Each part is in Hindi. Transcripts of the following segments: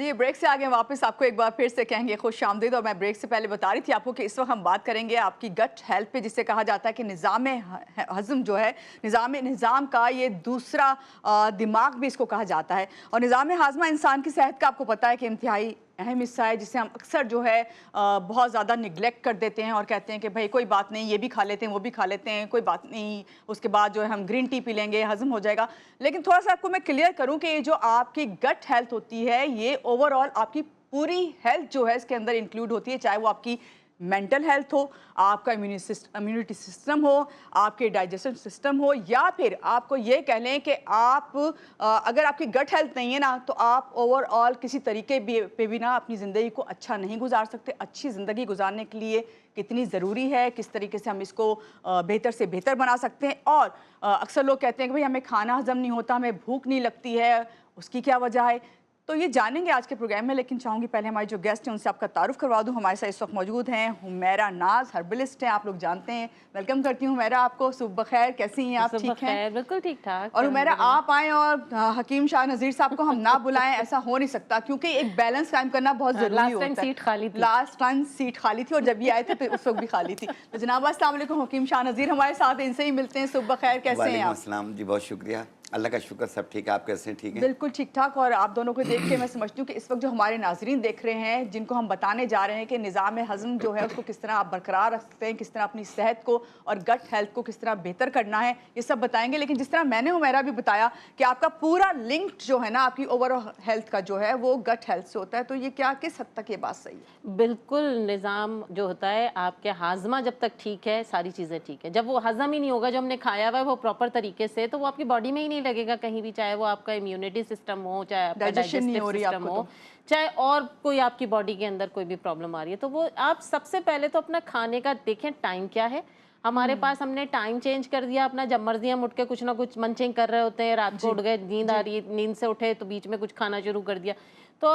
जी, ब्रेक से आगे वापस आपको एक बार फिर से कहेंगे खुश-आमदीद। और मैं ब्रेक से पहले बता रही थी आपको कि इस वक्त हम बात करेंगे आपकी गट हेल्थ पे, जिसे कहा जाता है कि हज़म जो है, निज़ाम का ये दूसरा दिमाग भी इसको कहा जाता है। और निज़ाम हाज़मा इंसान की सेहत का आपको पता है कि इंतहाई अहम हिस्सा है, जिसे हम अक्सर जो है बहुत ज़्यादा निगलेक्ट कर देते हैं और कहते हैं कि भाई कोई बात नहीं, ये भी खा लेते हैं, वो भी खा लेते हैं, कोई बात नहीं, उसके बाद जो है हम ग्रीन टी पी लेंगे, हज़म हो जाएगा। लेकिन थोड़ा-सा आपको मैं क्लियर करूँ कि ये जो आपकी गट हेल्थ होती है, ये ओवरऑल आपकी पूरी हेल्थ जो है इसके अंदर इंक्लूड होती है, चाहे वो आपकी मेंटल हेल्थ हो, आपका इम्यूनिटी सिस्टम हो, आपके डाइजेशन सिस्टम हो, या फिर आपको ये कह लें कि आप अगर आपकी गट हेल्थ नहीं है ना, तो आप ओवरऑल किसी तरीके पे भी ना अपनी ज़िंदगी को अच्छा नहीं गुजार सकते। अच्छी ज़िंदगी गुजारने के लिए कितनी ज़रूरी है, किस तरीके से हम इसको बेहतर से बेहतर बना सकते हैं। और अक्सर लोग कहते हैं कि भाई हमें खाना हज़म नहीं होता, हमें भूख नहीं लगती है, उसकी क्या वजह है? तो ये जानेंगे आज के प्रोग्राम में, लेकिन चाहूँगी पहले हमारे जो गेस्ट हैं उनसे आपका तारुफ करवा दूँ। हमारे साथ इस वक्त मौजूद हैं हुमैरा नाज, हर्बलिस्ट हैं, आप लोग जानते हैं। वेलकम करती हूँ हुमैरा आपको। सुबह खैर, कैसी हैं आप? ठीक हैं? बिल्कुल ठीक ठाक। और हुमैरा आप आएँ और हकीम शाह नज़ीर साहब को हम ना बुलाएं, ऐसा हो नहीं सकता, क्योंकि एक बैलेंस कायम करना बहुत ज़रूरी होता है। लास्ट टाइम सीट खाली थी और जब ये आए थे तो उस वक्त भी खाली थी। तो जनाब अस्सलाम वालेकुम, हकीम शाह नज़ीर हमारे साथ, इनसे ही मिलते हैं। सुबह खैर, कैसे हैं आप? वालेकुम जी, बहुत शुक्रिया। अल्लाह का शुक्र, सब ठीक है। आप कैसे हैं? ठीक है, बिल्कुल ठीक ठाक। और आप दोनों को देख के मैं समझती हूँ कि इस वक्त जो हमारे नाजरीन देख रहे हैं, जिनको हम बताने जा रहे हैं कि निज़ाम हज़म जो है उसको किस तरह आप बरकरार रख सकते हैं, किस तरह अपनी सेहत को और गट हेल्थ को किस तरह बेहतर करना है, ये सब बताएंगे। लेकिन जिस तरह मैंने हुमैरा भी बताया कि आपका पूरा लिंक जो है ना आपकी ओवरऑल हेल्थ का जो है वो गट हेल्थ से होता है, तो ये क्या किस हद तक ये बात सही है? बिल्कुल, निज़ाम जो होता है आपके हाजमा जब तक ठीक है सारी चीज़ें ठीक है। जब वो हजम ही नहीं होगा, जो हमने खाया हुआ है वो प्रॉपर तरीके से, तो वो आपकी बॉडी में ही नहीं लगेगा कहीं भी, चाहे वो आपका इम्यूनिटी सिस्टम हो, चाहे आपका डाइजेस्टिव सिस्टम हो, चाहे और कोई आपकी बॉडी के अंदर कोई भी प्रॉब्लम आ रही है। तो वो आप सबसे पहले तो अपना खाने का देखें, टाइम क्या है हमारे पास। हमने टाइम चेंज कर दिया अपना, जब मर्जी हम उठ के कुछ ना कुछ मंचिंग कर रहे होते हैं, रात को उठ गए, नींद आ रही है, नींद से उठे तो बीच में कुछ खाना शुरू कर दिया। तो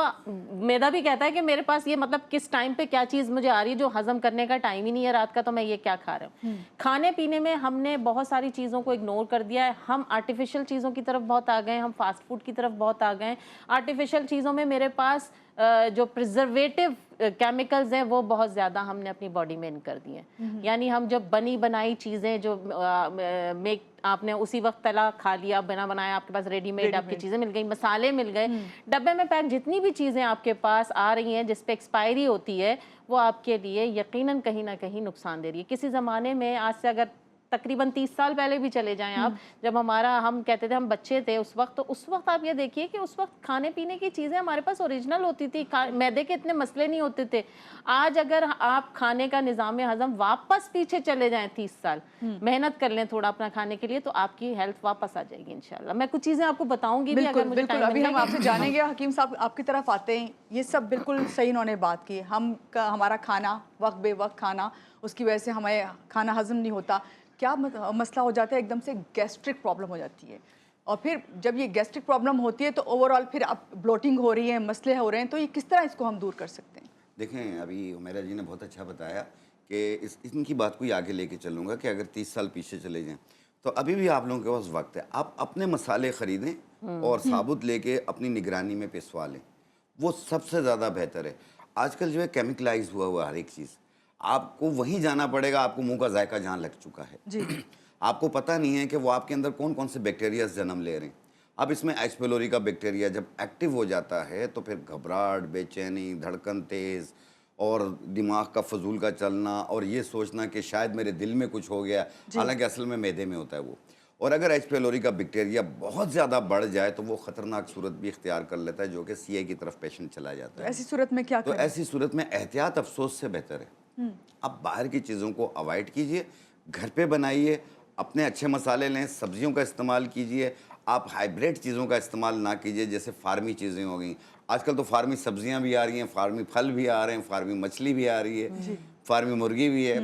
मेरा भी कहता है कि मेरे पास ये मतलब किस टाइम पे क्या चीज़ मुझे आ रही है, जो हजम करने का टाइम ही नहीं है रात का, तो मैं ये क्या खा रहा हूँ। खाने पीने में हमने बहुत सारी चीज़ों को इग्नोर कर दिया है। हम आर्टिफिशियल चीज़ों की तरफ बहुत आ गए, हम फास्ट फूड की तरफ बहुत आ गए। आर्टिफिशियल चीज़ों में मेरे पास जो प्रिजर्वेटिव केमिकल्स हैं वो बहुत ज़्यादा हमने अपनी बॉडी में इन कर दिए हैं। यानी हम जब बनी बनाई चीज़ें जो आपने उसी वक्त तला खा लिया, बना बनाया, आपके पास रेडीमेड आपकी चीज़ें मिल गई, मसाले मिल गए, डब्बे में पैक जितनी भी चीज़ें आपके पास आ रही हैं जिस पे एक्सपायरी होती है, वो आपके लिए यकीनन कहीं ना कहीं नुकसान दे रही है। किसी ज़माने में, आज से अगर तकरीबन 30 साल पहले भी चले जाएं आप, जब हम कहते थे हम बच्चे थे उस वक्त, तो उस वक्त आप ये देखिए कि उस वक्त खाने पीने की चीज़ें हमारे पास ओरिजिनल होती थी, मैदे के इतने मसले नहीं होते थे। आज अगर आप खाने का निज़ाम हज़म वापस पीछे चले जाएं 30 साल, मेहनत कर लें थोड़ा अपना खाने के लिए, तो आपकी हेल्थ वापस आ जाएगी इंशाल्लाह। मैं कुछ चीज़ें आपको बताऊंगी भी अगर मुझे टाइम अभी हम आपसे जानेंगे। हकीम साहब आपकी तरफ आते हैं, ये सब बिल्कुल सही इन्होंने बात की। हमारा खाना वक्त बे वक्त खाना, उसकी वजह से हमें खाना हजम नहीं होता। क्या मसला हो जाता है, एकदम से गैस्ट्रिक प्रॉब्लम हो जाती है, और फिर जब ये गैस्ट्रिक प्रॉब्लम होती है तो ओवरऑल फिर अब ब्लोटिंग हो रही है, मसले हो रहे हैं, तो ये किस तरह इसको हम दूर कर सकते हैं? देखें, अभी हुमैरा जी ने बहुत अच्छा बताया कि इनकी बात को ही आगे लेके चलूँगा कि अगर 30 साल पीछे चले जाएं तो अभी भी आप लोगों के पास वक्त है। आप अपने मसाले ख़रीदें और साबुत लेके अपनी निगरानी में पिसवा लें, वो सबसे ज़्यादा बेहतर है। आजकल जो है केमिकलाइज हुआ हर एक चीज़, आपको वहीं जाना पड़ेगा, आपको मुंह का जायका जहाँ लग चुका है जी। आपको पता नहीं है कि वो आपके अंदर कौन कौन से बैक्टीरिया जन्म ले रहे हैं। अब इसमें एच पेलोरी का बैक्टीरिया जब एक्टिव हो जाता है तो फिर घबराहट, बेचैनी, धड़कन तेज़ और दिमाग का फजूल का चलना और ये सोचना कि शायद मेरे दिल में कुछ हो गया, हालांकि असल में मैदे में होता है वो। और अगर एच पेलोरी का बैक्टीरिया बहुत ज़्यादा बढ़ जाए तो वो ख़तरनाक सूरत भी इख्तियार कर लेता है, जो कि सीए की तरफ पेशेंट चला जाता है। ऐसी सूरत में क्या तो करें? ऐसी सूरत में एहतियात अफसोस से बेहतर है। आप बाहर की चीज़ों को अवॉइड कीजिए, घर पे बनाइए, अपने अच्छे मसाले लें, सब्जियों का इस्तेमाल कीजिए। आप हाइब्रिड चीज़ों का इस्तेमाल ना कीजिए, जैसे फार्मी चीज़ें हो गई। आजकल तो फार्मी सब्जियां भी आ रही हैं, फार्मी फल भी आ रहे हैं, फार्मी मछली भी आ रही है, फार्मी मुर्गी भी है।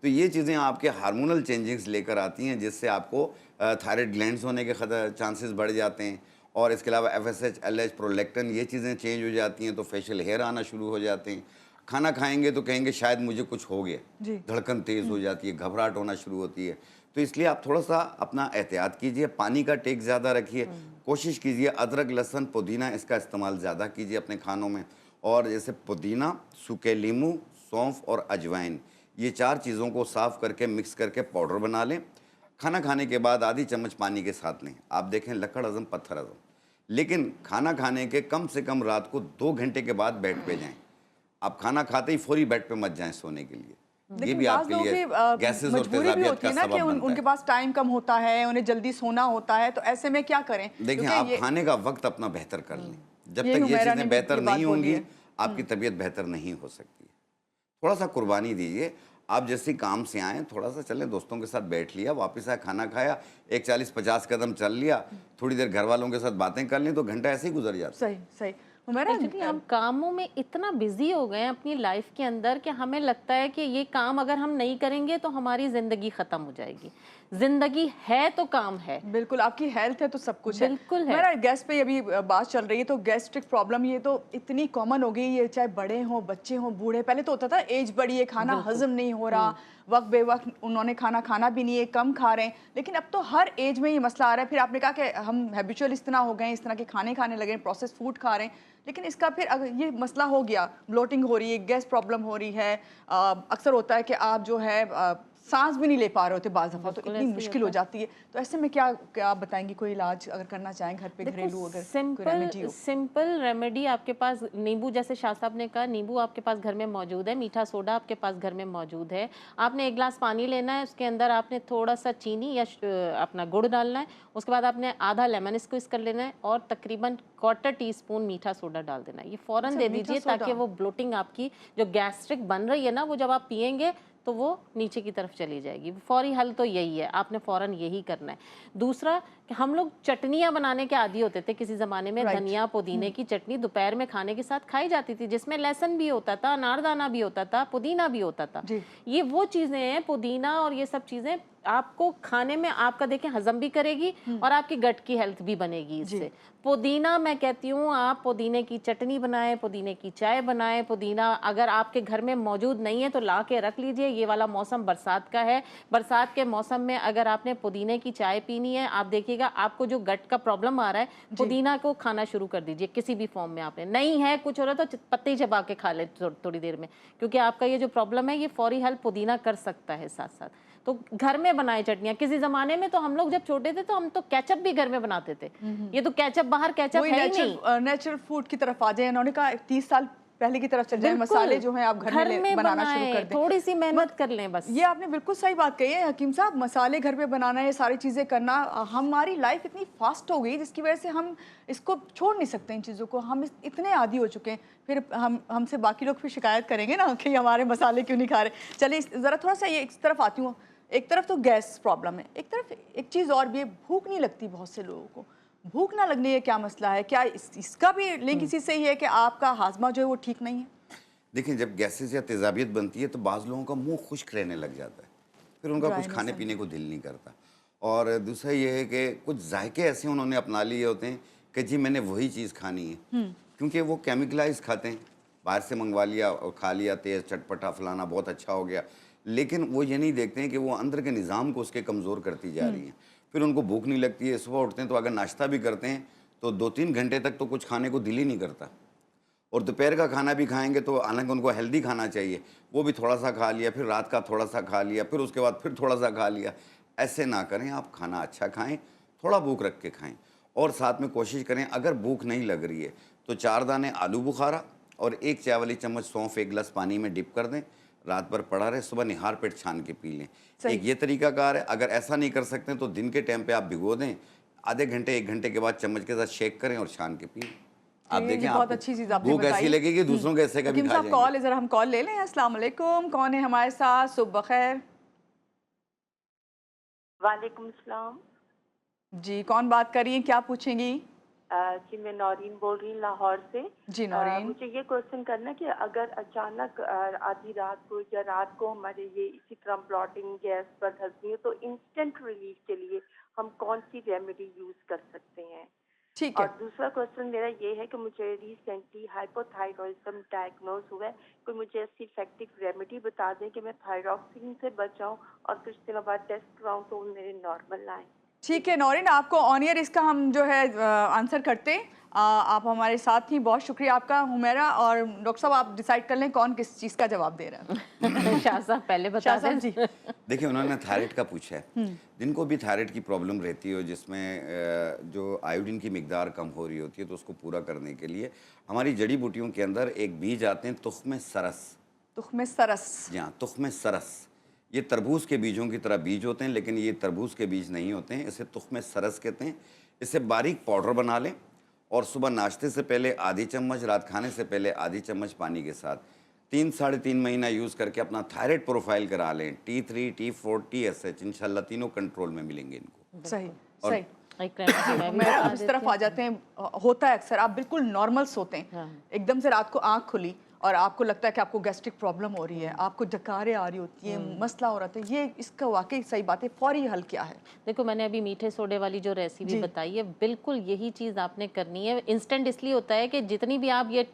तो ये चीज़ें आपके हार्मोनल चेंजेस लेकर आती हैं, जिससे आपको थायराइड ग्लैंड्स होने के चांसेस बढ़ जाते हैं। और इसके अलावा FSH, LH, प्रोलैक्टिन, ये चीज़ें चेंज हो जाती हैं, तो फेशियल हेयर आना शुरू हो जाते हैं। खाना खाएंगे तो कहेंगे शायद मुझे कुछ हो गया, धड़कन तेज़ हो जाती है, घबराहट होना शुरू होती है। तो इसलिए आप थोड़ा सा अपना एहतियात कीजिए, पानी का टेक ज़्यादा रखिए, कोशिश कीजिए अदरक, लहसुन, पुदीना इसका इस्तेमाल ज़्यादा कीजिए अपने खानों में। और जैसे पुदीना, सूखे नींबू, सौंफ और अजवाइन, ये 4 चीज़ों को साफ़ करके मिक्स करके पाउडर बना लें। खाना खाने के बाद आधी चम्मच पानी के साथ लें। आप देखें लकड़ हज़म, पत्थर हज़म। लेकिन खाना खाने के कम से कम रात को 2 घंटे के बाद बेड पे जाएँ। आप खाना खाते ही फौरी बेड पे मत जाएँ सोने के लिए। ये लेकिन भी बाज़ आपके लोगों लिए की गैसेज़ और मजबूरी भी तेज़ाबियत होती का है ना कि सबब बनता उनके है। पास टाइम कम होता है, उन्हें जल्दी सोना होता है, तो ऐसे में क्या करें? देखिए, क्योंकि आप ये खाने का वक़्त अपना बेहतर कर लें। जब ये तक ये हुमैरा ने चीज़ें भी बेहतर ये बात नहीं बोली होंगी, है। आपकी तबीयत बेहतर नहीं हो सकती है। थोड़ा-सा कुर्बानी दीजिए। आप जैसे ही काम से आएँ, थोड़ा-सा चलें, दोस्तों के साथ बैठ लिया, वापस आए, खाना खाया, एक 40-50 कदम चल लिया, थोड़ी देर घरवालों के साथ बातें कर लीं, तो घंटा ऐसे ही गुज़र जाता है। सही, सही। हुमैरा एक्चुअली हम कामों में इतना बिजी हो गए हैं अपनी लाइफ के अंदर कि हमें लगता है कि ये काम अगर हम नहीं करेंगे तो हमारी जिंदगी खत्म हो जाएगी। जिंदगी है तो काम है। बिल्कुल, आपकी हेल्थ है तो सब कुछ है। बिल्कुल है। मेरा गैस पे अभी बात चल रही है, तो गैस्ट्रिक प्रॉब्लम ये तो इतनी कॉमन हो गई है, चाहे बड़े हों, बच्चे हों, बूढ़े। पहले तो होता था एज बड़ी है, खाना बिल्कुल। हज़म नहीं हो रहा, वक़्त बे-वक़्त उन्होंने खाना खाना भी नहीं है, कम खा रहे हैं। लेकिन अब तो हर एज में ये मसला आ रहा है। फिर आपने कहा कि हम हैबिचुअल इस तरह हो गए हैं, इस तरह के खाने खाने लगे हैं, प्रोसेस्ड फूड खा रहे हैं। लेकिन इसका फिर अगर ये मसला हो गया, ब्लोटिंग हो रही है, गैस प्रॉब्लम हो रही है, अक्सर होता है कि आप जो है सांस भी नहीं ले पा रहे होते बाज़ दफ़ा, तो बिल्कुल इतनी ऐसे ही मुश्किल होता हो है। जाती है। तो ऐसे में क्या क्या आप बताएंगी, कोई इलाज अगर करना चाहें घर पे, देखो, घरेलू अगर कोई सिंपल रेमेडी हो? सिंपल रेमेडी आपके पास नींबू, जैसे शाह साहब ने कहा, नींबू आपके पास घर में मौजूद है, मीठा सोडा आपके पास घर में मौजूद है। आपने 1 ग्लास पानी लेना है, उसके अंदर आपने थोड़ा सा चीनी या अपना गुड़ डालना है। उसके बाद आपने आधा लेमन स्क्वीज कर लेना है और तकरीबन 1/4 टीस्पून मीठा सोडा डाल देना है। ये फ़ौरन अच्छा, दे मीठा दीजिए ताकि सोडा। वो ब्लोटिंग आपकी जो गैस्ट्रिक बन रही है ना, वो जब आप पिएंगे तो वो नीचे की तरफ चली जाएगी। फौरी हल तो यही है, आपने फ़ौरन यही करना है। दूसरा कि हम लोग चटनियाँ बनाने के आदी होते थे किसी ज़माने में। राइट। धनिया, पुदीने की चटनी दोपहर में खाने के साथ खाई जाती थी, जिसमें लहसुन भी होता था, अनारदाना भी होता था, पुदीना भी होता था। जी। ये वो चीज़ें हैं, पुदीना और ये सब चीज़ें आपको खाने में आपका देखें हज़म भी करेगी और आपकी गट की हेल्थ भी बनेगी जी। इससे। पुदीना मैं कहती हूँ, आप पुदीने की चटनी बनाएं, पुदीने की चाय बनाएं। पुदीना अगर आपके घर में मौजूद नहीं है तो ला के रख लीजिए। ये वाला मौसम बरसात का है। बरसात के मौसम में अगर आपने पुदीने की चाय पीनी है, आप देखिएगा आपको जो गट का प्रॉब्लम आ रहा है, पुदीना को खाना शुरू कर दीजिए किसी भी फॉर्म में। आपने नहीं है कुछ हो रहा तो पत्ते ही चबा के खा ले थोड़ी देर में, क्योंकि आपका ये जो प्रॉब्लम है ये फौरी हल पुदीना कर सकता है साथ साथ। तो घर में बनाए चटनियाँ। किसी ज़माने में तो हम लोग जब छोटे थे तो हम तो केचप भी घर में बनाते थे। ये तो केचप, बाहर केचप वही है ही नहीं। नेचुरल फूड की तरफ आ जाए। उन्होंने कहा 30 साल पहले की तरफ चल जाए, बिल्कुल, मसाले जो हैं आप घर में बनाना शुरू बनाएं, कर दें। थोड़ी सी मेहनत कर लें बस। ये आपने बिल्कुल सही बात कही है हकीम साहब, मसाले घर पे बनाना, ये सारी चीज़ें करना, हमारी लाइफ इतनी फास्ट हो गई जिसकी वजह से हम इसको छोड़ नहीं सकते इन चीज़ों को। हम इतने आदी हो चुके हैं, फिर हमसे बाकी लोग फिर शिकायत करेंगे ना कि हमारे मसाले क्यों नहीं खा रहे। चलिए ज़रा थोड़ा सा ये इस तरफ आती हूँ। एक तरफ तो गैस प्रॉब्लम है, एक तरफ एक चीज़ और भी है, भूख नहीं लगती बहुत से लोगों को। भूख ना लगने का क्या मसला है? क्या इसका भी लिंक इसी से ही है कि आपका हाजमा जो है वो ठीक नहीं है? देखिए, जब गैसेज़ या तेज़ाबियत बनती है तो बाज़ लोगों का मुँह खुश्क रहने लग जाता है। फिर उनका कुछ ड्राइनेस खाने है। पीने को दिल नहीं करता। और दूसरा ये है कि कुछ जायके ऐसे उन्होंने अपना लिए होते हैं कि जी मैंने वही चीज़ खानी है। क्योंकि वो केमिकलाइज़ खाते हैं, बाहर से मंगवा लिया और खा लिया, तेज़ चटपटा फलाना बहुत अच्छा हो गया। लेकिन वो ये नहीं देखते हैं कि वो अंदर के निज़ाम को उसके कमज़ोर करती जा रही हैं। फिर उनको भूख नहीं लगती है, सुबह उठते हैं तो अगर नाश्ता भी करते हैं तो 2-3 घंटे तक तो कुछ खाने को दिल ही नहीं करता। और दोपहर का खाना भी खाएंगे तो हालांकि उनको हेल्दी खाना चाहिए, वो भी थोड़ा सा खा लिया, फिर रात का थोड़ा सा खा लिया, फिर उसके बाद फिर थोड़ा सा खा लिया। ऐसे ना करें, आप खाना अच्छा खाएं, थोड़ा भूख रख के खाएं। और साथ में कोशिश करें, अगर भूख नहीं लग रही है तो 4 दाने आलू बुखारा और 1 चाय वाली चम्मच सौंफ 1 गिलास पानी में डिप कर दें, रात भर पड़ा रहे, सुबह निहार पेट छान के पी लें। सही। एक ये तरीकाकार है। अगर ऐसा नहीं कर सकते तो दिन के टाइम पे आप भिगो दें, आधे घंटे 1 घंटे के बाद चम्मच के साथ शेक करें और छान के पिएं। आप ये देखें, बहुत आपको अच्छी चीज़ आपने भूख ऐसी बताई। लगेगी, दूसरों के ऐसे कभी हकीम खा साहब जाएंगे। कॉल है, ज़रा हम कॉल ले लें। अस्सलाम वालेकुम, कौन है हमारे साथ? सुबह खैर। वालेकुम सलाम। जी, कौन बात कर रही हैं, क्या पूछेंगी? जी मैं नौरीन बोल रही हूँ लाहौर से। जी नौरीन। मुझे ये क्वेश्चन करना कि अगर अचानक आधी रात को या रात को हमारे ये इसी तरह ब्लॉटिंग, गैस, बदहजमी है तो इंस्टेंट रिलीफ के लिए हम कौन सी रेमेडी यूज़ कर सकते हैं? ठीक है। और दूसरा क्वेश्चन मेरा ये है कि मुझे रिसेंटली हाइपोथायरॉइडिज्म डायग्नोज हुआ है, कोई मुझे ऐसी इफेक्टिव रेमेडी बता दें कि मैं थायरॉक्सिन से बच जाऊँ और कुछ दिनों बाद टेस्ट कराऊँ तो वो मेरे नॉर्मल आए। ठीक है नौरीन, आपको ऑन एयर इसका हम जो है आंसर करते हैं। आप हमारे साथ थी, बहुत शुक्रिया आपका हुमैरा। और डॉक्टर साहब आप डिसाइड कर लें कौन किस चीज़ का जवाब दे रहा है। शाह साहब पहले बता शाह साहब दें। जी। देखिए, उन्होंने थायराइड का पूछा है। जिनको भी थायराइड की प्रॉब्लम रहती हो, जिसमें जो आयोडीन की मिकदार कम हो रही होती है, तो उसको पूरा करने के लिए हमारी जड़ी बूटियों के अंदर एक बीज आते हैं तुख्म सरस। तुख्म सरस। जी हाँ, तुख्म सरस। ये तरबूज के बीजों की तरह बीज होते हैं, लेकिन ये तरबूज के बीज नहीं होते हैं। इसे तुख्म सरस कहते हैं। इसे बारीक पाउडर बना लें और सुबह नाश्ते से पहले आधी चम्मच, रात खाने से पहले आधी चम्मच पानी के साथ 3-3.5 महीना यूज़ करके अपना थायराइड प्रोफाइल करा लें। T3, T4, TSH इंशाल्लाह तीनों कंट्रोल में मिलेंगे इनको। सही और सही। एक रेमेडी मैं भी मैं बता अब इस देती तरफ हूँ। आ जाते हैं, होता है अक्सर आप बिल्कुल नॉर्मल सोते हैं, हाँ। एकदम से रात को आंख खुली और आपको लगता है कि आपको गैस्ट्रिक प्रॉब्लम हो रही है, आपको डकारें आ रही होती है, मसला हो रहा था, ये इसका वाकई सही बात है, फौरी हल क्या है? देखो, मैंने अभी मीठे सोडे वाली जो रेसिपी जी। बताई है, बिल्कुल यही चीज़ आपने करनी है। इंस्टेंट इसलिए होता है कि जितनी भी आप ये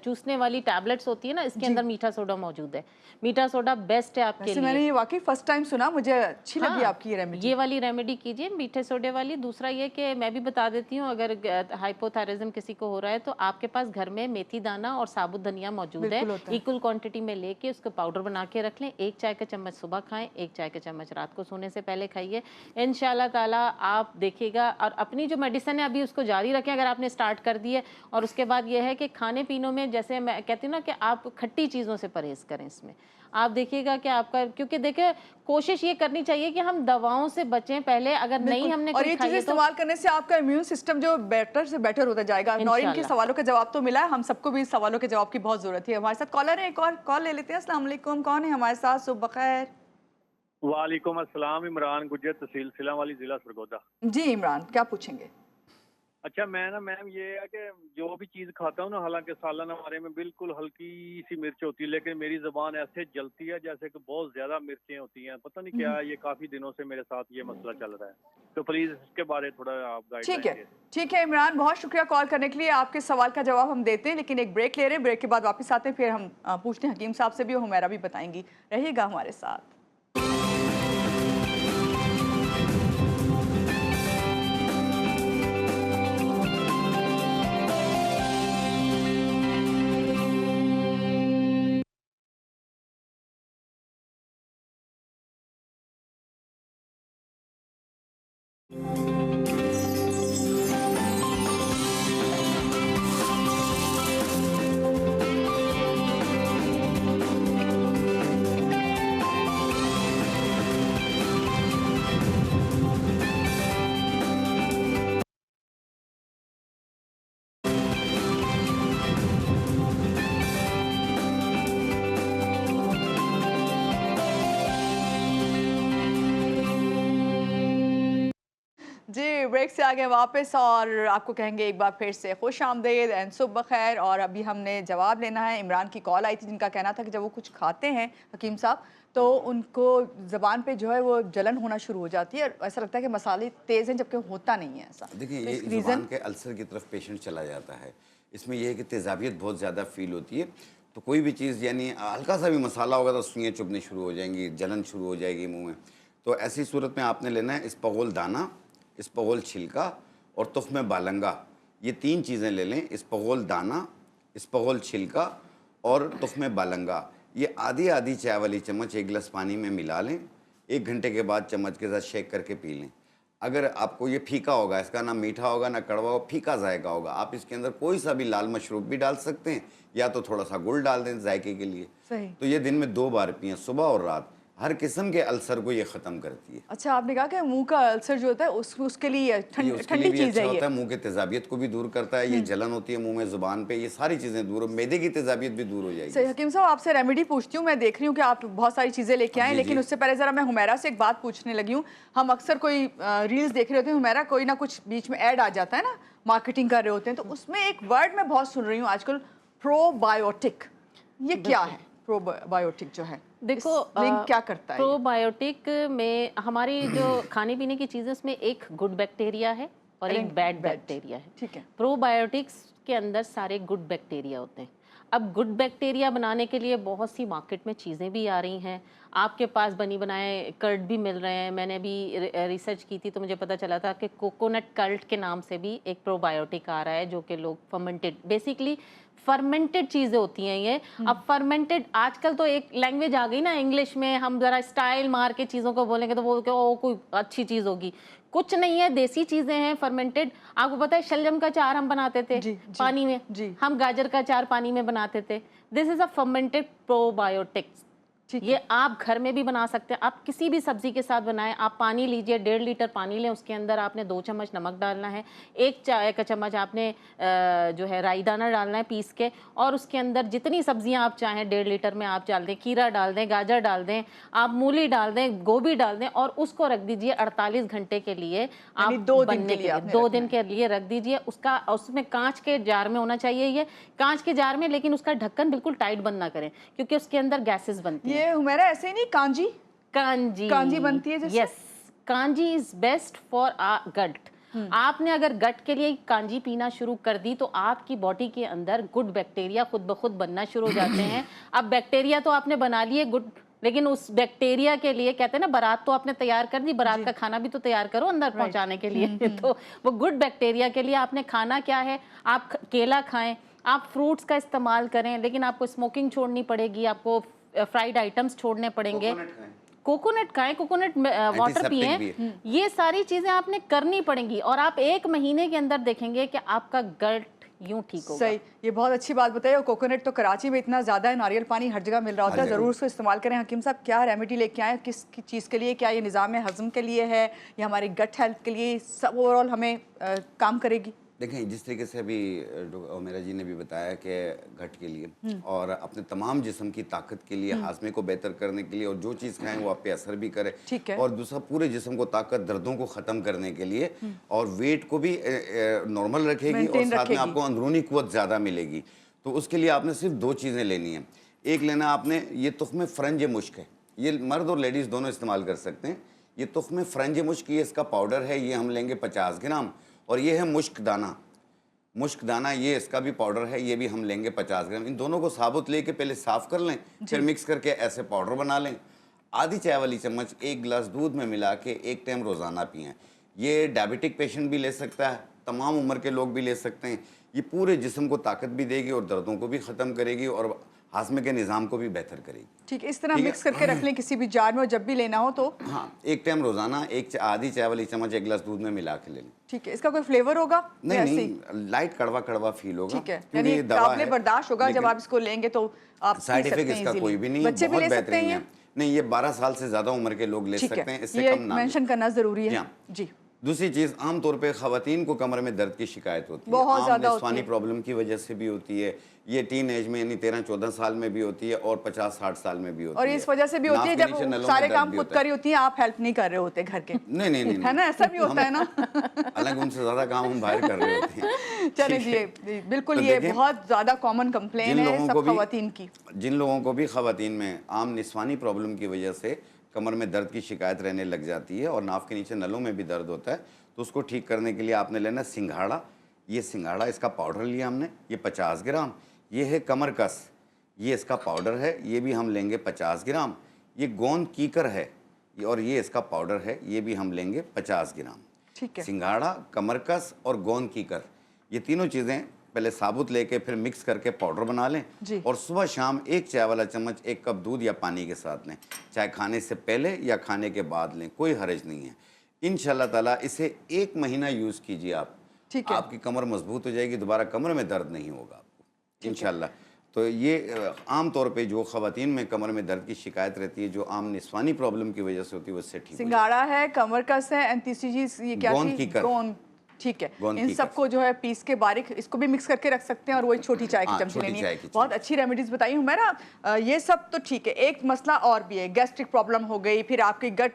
चूसने वाली टैबलेट्स होती है ना, इसके जी। अंदर मीठा सोडा मौजूद है। मीठा सोडा बेस्ट है आपके वैसे लिए। मैंने ये वाकई फर्स्ट टाइम सुना, मुझे अच्छी लगी हाँ, आपकी ये रेमेडी। ये वाली रेमेडी कीजिए मीठे सोडे वाली। दूसरा ये कि मैं भी बता देती हूँ, अगर हाइपोथायराइज्म किसी को हो रहा है तो आपके पास घर में मेथी दाना और साबुत धनिया मौजूद है। बिल्कुल होता है। इक्वल क्वांटिटी में लेके उसको पाउडर बना के रख लें। 1 चाय का चम्मच सुबह खाएं, 1 चाय का चम्मच रात को सोने से पहले खाइए। इंशाल्लाह ताला आप देखिएगा। और अपनी जो मेडिसिन है अभी उसको जारी रखें अगर आपने स्टार्ट कर दी है। और उसके बाद ये है कि खाने पीनों में, जैसे मैं कहती हूँ ना, कि आप खट्टी चीज़ों से परहेज़ करें। इसमें आप देखिएगा कि आपका, क्योंकि देखिए कोशिश ये करनी चाहिए कि हम दवाओं से बचें पहले। अगर नहीं बिल्कुल। हमने और कोई ये खाई चीजें है तो इस्तेमाल करने से आपका इम्यून सिस्टम जो बेटर से बेटर होता जाएगा। नौरीन के इंशाल्लाह। सवालों का जवाब तो मिला है, हम सबको भी सवालों के जवाब की बहुत जरूरत है। हमारे साथ कॉलर है, एक और कॉल ले लेते हैं। अस्सलाम वालेकुम, कौन है हमारे साथ? सुबह खैर। वालेकुम अस्सलाम। इमरान गुज्जर, तहसील सिला वाली, जिला सरगोदा। जी इमरान, क्या पूछेंगे? अच्छा, मैं ना मैम ये है कि जो भी चीज़ खाता हूँ ना, हालांकि सालन हमारे में बिल्कुल हल्की सी मिर्च होती है, लेकिन मेरी ज़बान ऐसे जलती है जैसे कि बहुत ज़्यादा मिर्चें होती हैं। पता नहीं क्या है, ये काफ़ी दिनों से मेरे साथ ये मसला चल रहा है। तो प्लीज़ इसके बारे थोड़ा आप ठीक गाइडलाइन है, दें। ठीक है इमरान, बहुत शुक्रिया कॉल करने के लिए। आपके सवाल का जवाब हम देते हैं, लेकिन एक ब्रेक ले रहे हैं। ब्रेक के बाद वापस आते हैं, फिर हम पूछते हैं हकीम साहब से भी और हुमैरा भी बताएंगी। रहिएगा हमारे साथ। जी, ब्रेक से आ गए वापस और आपको कहेंगे एक बार फिर से खुश आमदीद एंड सुबह खैर। और अभी हमने जवाब लेना है। इमरान की कॉल आई थी जिनका कहना था कि जब वो कुछ खाते हैं हकीम साहब, तो उनको ज़बान पे जो है वो जलन होना शुरू हो जाती है और ऐसा लगता है कि मसाले तेज़ हैं, जबकि होता नहीं है ऐसा। देखिए, तो ये इसका ज़ुबान रीज़न के अल्सर की तरफ पेशेंट चला जाता है। इसमें यह है कि तेज़ाबियत बहुत ज़्यादा फील होती है। तो कोई भी चीज़, यानी हल्का सा भी मसाला होगा तो सुइयाँ चुभनी शुरू हो जाएंगी, जलन शुरू हो जाएगी मुंह में। तो ऐसी सूरत में आपने लेना है इसबगोल दाना, इसबगोल छिलका और तुख्म बालंगा। ये 3 चीज़ें ले लें। इसबगोल दाना, इसबगोल छिलका और तुख्म बालंगा। ये आधी आधी चाय वाली चम्मच 1 गिलास पानी में मिला लें। 1 घंटे के बाद चम्मच के साथ शेक करके पी लें। अगर आपको ये फीका होगा, इसका ना मीठा होगा ना कड़वा होगा, फीका जायका होगा, आप इसके अंदर कोई सा भी लाल मशरूब भी डाल सकते हैं या तो थोड़ा सा गुड़ डाल दें जायके के लिए। सही। तो ये दिन में 2 बार पिएं, सुबह और रात। हर किस्म के अल्सर को ये ख़त्म करती है। अच्छा, आपने कहा कि मुंह का अल्सर जो होता है उसके लिए ये उसके लिए ठंडी भी चीज़ अच्छा है होता ये। है, मुंह के तेजाबियत को भी दूर करता है। ये जलन होती है मुंह में, ज़ुबान पे, ये सारी चीज़ें दूर, मैदे की तेजाबियत भी दूर हो सही। जाएगी। हकीम साहब, आपसे रेमेडी पूछती हूँ। मैं देख रही हूँ कि आप बहुत सारी चीज़ें लेके आए, जी, लेकिन जी। उससे पहले ज़रा मैं हुमैरा से एक बात पूछने लगी हूँ। हम अक्सर कोई रील्स देख रहे होते हैं, हुमैरा कोई ना कुछ बीच में ऐड आ जाता है ना, मार्केटिंग कर रहे होते हैं, तो उसमें एक वर्ड मैं बहुत सुन रही हूँ आजकल, प्रोबायोटिक। ये क्या है प्रोबायोटिक जो है? देखो, लिंक क्या करता है? प्रोबायोटिक में हमारी जो खाने पीने की चीज़ें, उसमें एक गुड बैक्टीरिया है और एक बैड बैक्टीरिया है। ठीक है। प्रोबायोटिक्स के अंदर सारे गुड बैक्टीरिया होते हैं। अब गुड बैक्टीरिया बनाने के लिए बहुत सी मार्केट में चीज़ें भी आ रही हैं, आपके पास बनी बनाए कर्ड भी मिल रहे हैं। मैंने भी रिसर्च की थी तो मुझे पता चला था कि कोकोनट कर्ड के नाम से भी एक प्रोबायोटिक आ रहा है, जो कि लोग फर्मेंटेड, बेसिकली फर्मेंटेड चीज़ें होती हैं ये। अब फर्मेंटेड, आजकल तो एक लैंग्वेज आ गई ना इंग्लिश में, हम ज़रा स्टाइल मार के चीज़ों को बोलेंगे तो वो ओ कोई अच्छी चीज़ होगी, कुछ नहीं है, देसी चीज़ें हैं फर्मेंटेड। आपको पता है शलजम का चार हम बनाते थे पानी में, हम गाजर का चार पानी में बनाते थे। This is a fermented probiotics. ये आप घर में भी बना सकते हैं, आप किसी भी सब्जी के साथ बनाएं। आप पानी लीजिए, 1.5 लीटर पानी लें, उसके अंदर आपने 2 चम्मच नमक डालना है, 1 चाय का चम्मच आपने जो है राई दाना डालना है पीस के, और उसके अंदर जितनी सब्जियां आप चाहें 1.5 लीटर में आप डाल दें। खीरा डाल दें, गाजर डाल दें, आप मूली डाल दें, गोभी डाल दें, और उसको रख दीजिए 48 घंटे के लिए। आप 2 दिन के लिए रख दीजिए। उसका उसमें कांच के जार में होना चाहिए, ये कांच के जार में, लेकिन उसका ढक्कन बिल्कुल टाइट बंद ना करें क्योंकि उसके अंदर गैसेस बनती हैं। ये हुमैरा ऐसे ही नहीं, कांजी कांजी बनती है जैसे? Yes, kanji is best for gut. आपने अगर गट के लिए कांजी पीना शुरू कर दी तो आपकी बॉडी के अंदर गुड बैक्टीरिया खुद ब खुद बनना शुरू हो जाते हैं। अब बैक्टीरिया तो आपने बना लिए गुड, लेकिन उस बैक्टीरिया के लिए कहते हैं ना, बारात तो आपने तैयार कर दी, बारात का खाना भी तो तैयार करो अंदर पहुंचाने के लिए। तो वो गुड बैक्टीरिया के लिए आपने खाना क्या है, आप केला खाएं, आप फ्रूट्स का इस्तेमाल करें, लेकिन आपको स्मोकिंग छोड़नी पड़ेगी, आपको फ्राइड आइटम्स छोड़ने पड़ेंगे, कोकोनट खाएं, कोकोनट वाटर पिएं, ये सारी चीजें आपने करनी पड़ेंगी। और आप 1 महीने के अंदर देखेंगे कि आपका गट यूं ठीक होगा। सही, ये बहुत अच्छी बात बताई। और कोकोनट तो कराची में इतना ज़्यादा है, नारियल पानी हर जगह मिल रहा होता है, ज़रूर उसको इस्तेमाल करें। हकीम साहब, क्या रेमेडी लेके आए, किस चीज़ के लिए? क्या ये निज़ाम हज़म के लिए है या हमारी गट हेल्थ के लिए, सब ओवरऑल हमें काम करेगी? देखें, जिस तरीके से अभी मेरा जी ने भी बताया कि घट के लिए और अपने तमाम जिस्म की ताकत के लिए, हाजमे को बेहतर करने के लिए, और जो चीज़ खाएं वो आप पे असर भी करे, ठीक है। और दूसरा पूरे जिस्म को ताकत, दर्दों को ख़त्म करने के लिए, और वेट को भी नॉर्मल रखेगी, और साथ में आपको अंदरूनी कुव्वत ज़्यादा मिलेगी। तो उसके लिए आपने सिर्फ 2 चीज़ें लेनी है। एक लेना आपने, ये तुख्म फ़रंज मुश्क है, ये मर्द और लेडीज़ दोनों इस्तेमाल कर सकते हैं। ये तुख्म फ़रंज मुश्क, ये इसका पाउडर है, ये हम लेंगे 50 ग्राम। और ये है मुश्क दाना, ये इसका भी पाउडर है, ये भी हम लेंगे 50 ग्राम। इन दोनों को साबुत लेके पहले साफ़ कर लें, फिर मिक्स करके ऐसे पाउडर बना लें। आधी चाय वाली चम्मच 1 गिलास दूध में मिला के 1 टाइम रोज़ाना पिएं। ये डायबिटिक पेशेंट भी ले सकता है, तमाम उम्र के लोग भी ले सकते हैं। ये पूरे जिस्म को ताकत भी देगी और दर्दों को भी ख़त्म करेगी और हाजमे के निज़ाम को भी बेहतर करेगी। ठीक है, इस तरह मिक्स करके रख लें किसी भी जार में, और जब भी लेना हो तो हाँ, 1 टाइम रोज़ाना आधी चाय वाली चम्मच 1 गिलास दूध में मिला के ले लें। ठीक है। इसका कोई फ्लेवर होगा? नहीं, लाइट कड़वा फील होगा। ठीक है, यानी काबिले बर्दाश्त होगा जब आप इसको लेंगे, तो आप साइड इफेक्ट इसका कोई भी नहीं, बच्चे भी ले सकते हैं। नहीं, ये 12 साल से ज़्यादा उम्र के लोग ले सकते हैं, इससे कम ना मेंशन करना ज़रूरी है जी। दूसरी चीज़, आमतौर पे ख़वातीन को कमर में दर्द की शिकायत होती है, बहुत ज़्यादा होती है। प्रॉब्लम की वजह से भी होती है। ये टीन एज में, यानी 13-14 साल में भी होती है, और 50-60 साल में भी होती है। और इस वजह से भी होती है जब सारे काम खुद कर रही होती है, आप हेल्प नहीं कर रहे होते घर के। नहीं है ना, ऐसा भी होता है ना। हालांकि उनसे ज़्यादा काम हम बाहर कर रहे होते हैं। चलें जी, बिल्कुल, ये बहुत ज़्यादा कॉमन कंप्लेन है सब ख़वातीन की। जिन लोगों को भी ख़वातीन में आम निस्वानी प्रॉब्लम की वजह से कमर में दर्द की शिकायत रहने लग जाती है और नाफ के नीचे नलों में भी दर्द होता है, तो उसको ठीक करने के लिए आपने लेना सिंघाड़ा। ये सिंघाड़ा, इसका पाउडर लिया हमने, ये 50 ग्राम। ये है कमर कस, ये इसका पाउडर है, ये भी हम लेंगे 50 ग्राम। ये गोंद कीकर है, और ये इसका पाउडर है, ये भी हम लेंगे 50 ग्राम। ठीक है। सिंघाड़ा, कमरकस और गोंद कीकर, ये तीनों चीज़ें पहले साबुत लेके फिर मिक्स करके पाउडर बना लें, और सुबह शाम 1 चाय वाला चम्मच 1 कप दूध या पानी के साथ लें। चाहे खाने से पहले या खाने के बाद लें, कोई हर्ज नहीं है। इंशाल्लाह ताला इसे 1 महीना यूज़ कीजिए आप, ठीक है। आपकी कमर मजबूत हो जाएगी, दोबारा कमर में दर्द नहीं होगा आपको इंशाल्लाह। तो ये आम तौर पे जो ख़वातीन में कमर में दर्द की शिकायत रहती है, जो आम निस्वानी प्रॉब्लम की वजह से होती है, वो इससे ठीक। सिंघाड़ा है, कमर कस है, एंड तीसरी चीज़ ये क्या थी? गोंद। ठीक है, इन सबको जो है पीस के बारीक, इसको भी मिक्स करके रख सकते हैं, और वही छोटी चाय की चमची लेनी है। बहुत अच्छी रेमेडीज बताई हूँ मेरा। ये सब तो ठीक है, एक मसला और भी है, गैस्ट्रिक प्रॉब्लम हो गई, फिर आपकी गट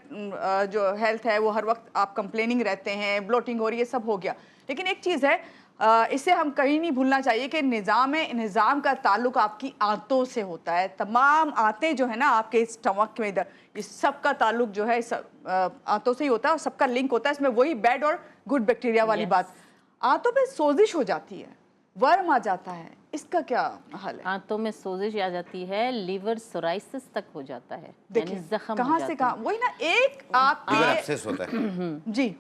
जो हेल्थ है वो हर वक्त आप कंप्लेनिंग रहते हैं, ब्लोटिंग हो रही है, सब हो गया। लेकिन एक चीज़ है, इसे हम कहीं नहीं भूलना चाहिए कि निज़ाम का ताल्लुक आपकी आंतों से होता है। तमाम आंतें जो है ना आपके स्टमक में इधर, ये सबका ताल्लुक जो है आंतों से ही होता है और सबका लिंक होता है। इसमें वही बैड और गुड बैक्टीरिया वाली बात। आंतों पे सोजिश हो जाती है, वर्म आ जाता है, इसका क्या हल है? आंतों में सोजिश आ जाती है, लिवर सोराइसिस तक हो जाता है, यानी जख्म कहाँ से कहाँ, वही ना एक आपके लिवर एब्सेस होता है। जी,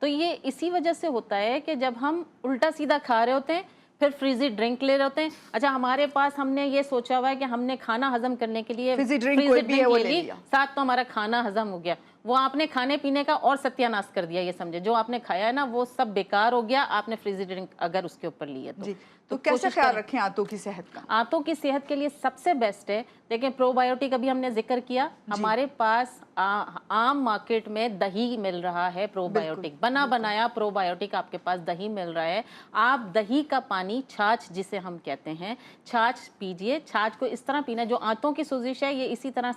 तो ये इसी वजह से होता है कि जब हम उल्टा सीधा खा रहे होते हैं, फिर फ्रीजी ड्रिंक ले रहे होते हैं। अच्छा, हमारे पास हमने ये सोचा हुआ है कि हमने खाना हजम करने के लिए फ्रीजी ड्रिंक कोई भी है वो ले लिया, साथ तो हमारा खाना हजम हो गया। वो आपने खाने पीने का और सत्यानाश कर दिया। ये समझे जो आपने खाया है ना वो सब बेकार हो गया, आपने फ्रीजी ड्रिंक अगर उसके ऊपर ली है तो कैसे ख्याल रखें आंतों की सेहत का? आंतों की सेहत के लिए सबसे बेस्ट है, देखें प्रोबायोटिक अभी हमने जिक्र किया, हमारे पास आम मार्केट में दही मिल रहा है, प्रोबायोटिक बना बनाया प्रोबायोटिक आपके पास दही मिल रहा है। आप दही का पानी, छाछ जिसे हम कहते हैं, छाछ पीजिए। छाछ को इस तरह पीना, जो आंतों की सोजिश है ये इसी तरह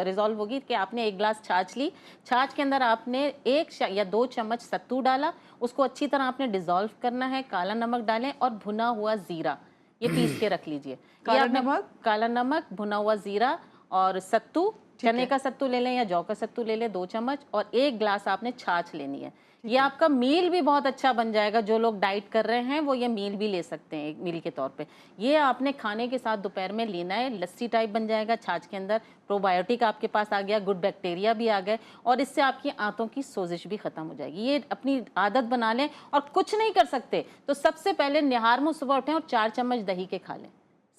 रिजॉल्व होगी कि आपने एक गिलास छाछ ली, छाछ के अंदर आपने 1 या 2 चम्मच सत्तू डाला, उसको अच्छी तरह आपने डिजोल्व करना है, काला नमक डालें और भुना हुआ जीरा ये पीस के रख लीजिए। काला नमक, भुना हुआ जीरा और सत्तू, चने का सत्तू ले लें या जौ का सत्तू ले लें 2 चम्मच, और 1 गिलास आपने छाछ लेनी है। ये आपका मील भी बहुत अच्छा बन जाएगा। जो लोग डाइट कर रहे हैं वो ये मील भी ले सकते हैं एक मील के तौर पे। ये आपने खाने के साथ दोपहर में लेना है, लस्सी टाइप बन जाएगा। छाछ के अंदर प्रोबायोटिक आपके पास आ गया, गुड बैक्टीरिया भी आ गए, और इससे आपकी आंतों की सोजिश भी खत्म हो जाएगी। ये अपनी आदत बना लें। और कुछ नहीं कर सकते तो सबसे पहले निहार मुंह सुबह उठें और 4 चम्मच दही के खा लें।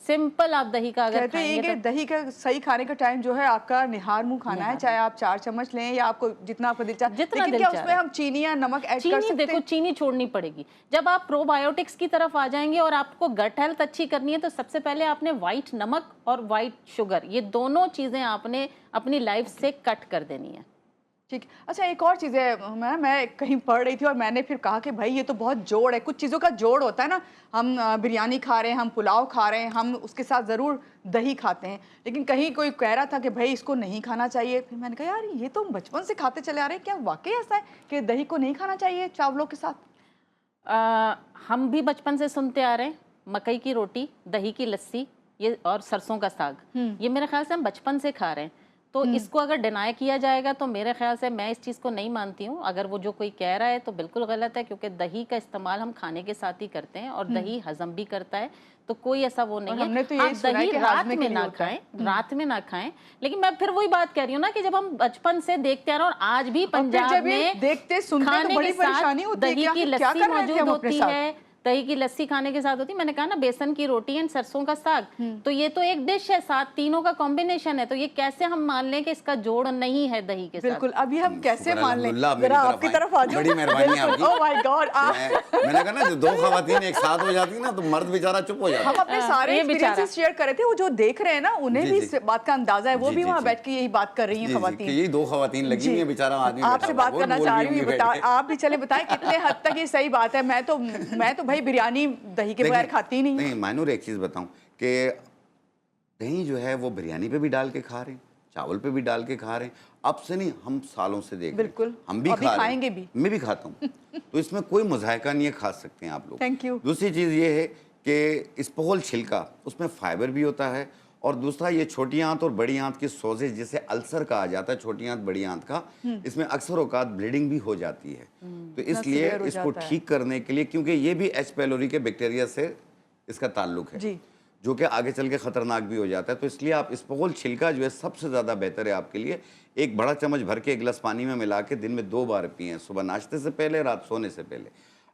सिंपल आप दही का अगर कहते हैं कि दही का सही खाने का टाइम जो है आपका निहार मुंह खाना है, चाहे आप 4 चम्मच लें या आपको जितना आपको दिल चाहे। लेकिन क्या उसमें हम चीनी या नमक ऐड कर सकते हैं? देखो, चीनी छोड़नी पड़ेगी। जब आप प्रोबायोटिक्स की तरफ आ जाएंगे और आपको गट हेल्थ अच्छी करनी है तो सबसे पहले आपने व्हाइट नमक और व्हाइट शुगर, ये दोनों चीजें आपने अपनी लाइफ से कट कर देनी है। ठीक। अच्छा, एक और चीज़ है, मैं कहीं पढ़ रही थी और मैंने फिर कहा कि भाई ये तो बहुत जोड़ है, कुछ चीज़ों का जोड़ होता है ना। हम बिरयानी खा रहे हैं, हम पुलाव खा रहे हैं, हम उसके साथ ज़रूर दही खाते हैं, लेकिन कहीं कोई कह रहा था कि भाई इसको नहीं खाना चाहिए। फिर मैंने कहा यार ये तो बचपन से खाते चले आ रहे हैं, क्या वाकई ऐसा है कि दही को नहीं खाना चाहिए चावलों के साथ? हम भी बचपन से सुनते आ रहे हैं, मकई की रोटी, दही की लस्सी, ये और सरसों का साग, ये मेरे ख्याल से हम बचपन से खा रहे हैं। तो इसको अगर डिनाई किया जाएगा तो मेरे ख्याल से, मैं इस चीज़ को नहीं मानती हूँ। अगर वो जो कोई कह रहा है तो बिल्कुल गलत है, क्योंकि दही का इस्तेमाल हम खाने के साथ ही करते हैं और दही हजम भी करता है, तो कोई ऐसा वो नहीं है। तो आप दही रात में ना खाएं, रात में ना खाएं। लेकिन मैं फिर वही बात कह रही हूँ ना कि जब हम बचपन से देखते आ रहे हैं और आज भी पंजाब में देखते सुनते तो बड़ी परेशानी होती है, दही की लस्सी मौजूद होती है, दही की लस्सी खाने के साथ होती है। मैंने कहा ना, बेसन की रोटी एंड सरसों का साग, तो ये तो एक डिश है, साथ तीनों का कॉम्बिनेशन है। तो ये कैसे हम मान लें कि इसका जोड़ नहीं है दही के साथ? बिल्कुल, अभी हम कैसे मान लें? जरा आपकी तरफ आ जाओ। बड़ी मेहरबानी आपकी। ओह माय गॉड, मैंने कहा ना, जो 2 खवातीन एक साथ हो जाती ना तो मर्द बेचारा चुप हो जाता। हम अपने सारे एक्सपीरियंसेस शेयर कर रहे थे, वो जो देख रहे हैं ना उन्हें भी इस बात का अंदाजा है, वो भी वहाँ बैठ के यही बात कर रही हैं खवातीन। यही 2 खवातीन लगी हुई हैं, बेचारा आदमी आपसे बात करना चाह रही हूँ। आप भी चले बताएं कितने हद तक ये सही बात है। मैं तो भाई बिरयानी दही के बगैर खाती नहीं। मायनूर, एक चीज़ बताऊं कि दही जो है वो बिरयानी पे भी डाल के खा रहे हैं, चावल पे भी डाल के खा रहे हैं। अब से नहीं, हम सालों से देख रहे हैं, हम भी खा रहे हैं, मैं भी खाता हूँ। तो इसमें कोई मुज़ायका नहीं है, खा सकते हैं आप लोग। Thank you. दूसरी चीज़ ये है कि इस्पगोल छिलका, उसमें फाइबर भी होता है, और दूसरा ये छोटी आंत और बड़ी आंत की सोजिश, जिसे अल्सर कहा जाता है, छोटी आंत बड़ी आंत का, इसमें अक्सर औकात ब्लीडिंग भी हो जाती है। तो इसलिए इसको ठीक करने के लिए, क्योंकि ये भी एच पैलोरी के बैक्टीरिया से इसका ताल्लुक है, जो कि आगे चल के खतरनाक भी हो जाता है। तो इसलिए आप इस्पगोल छिलका जो है सबसे ज़्यादा बेहतर है आपके लिए। 1 बड़ा चम्मच भर के 1 गिलास पानी में मिला के दिन में 2 बार पिएं, सुबह नाश्ते से पहले, रात सोने से पहले।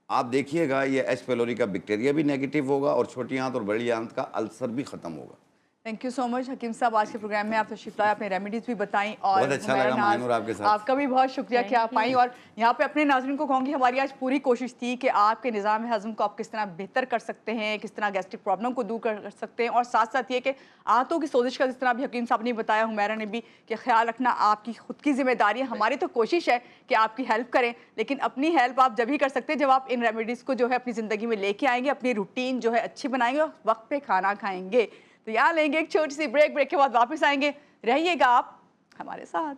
आप देखिएगा ये एच पैलोरी का बैक्टीरिया भी नेगेटिव होगा और छोटी आंत और बड़ी आंत का अल्सर भी खत्म होगा। थैंक यू सो मच हकीम साहब, आज के प्रोग्राम में आप तशरीफ लाए, अपने रेमेडीज भी बताई, और बहुत अच्छा लगा मायनूर आपके साथ। आपका भी बहुत शुक्रिया कि आप आई। और यहाँ पे अपने नाज़रीन को कहूँगी, हमारी आज पूरी कोशिश थी कि आपके निज़ाम हज़म को आप किस तरह बेहतर कर सकते हैं, किस तरह गैस्ट्रिक प्रॉब्लम को दूर कर सकते हैं, और साथ साथ ये कि आंतों की सोजिश का जिस तरह भी हकीम साहब ने बताया, हुमैरा ने भी, कि ख्याल रखना आपकी खुद की जिम्मेदारी है। हमारी तो कोशिश है कि आपकी हेल्प करें, लेकिन अपनी हेल्प आप जब ही कर सकते हैं जब आप इन रेमेडीज़ को जो है अपनी ज़िंदगी में लेके आएंगे, अपनी रूटीन जो है अच्छी बनाएंगे और वक्त पे खाना खाएंगे। तो यहाँ लेंगे एक छोटी सी ब्रेक के बाद वापस आएंगे। रहिएगा आप हमारे साथ।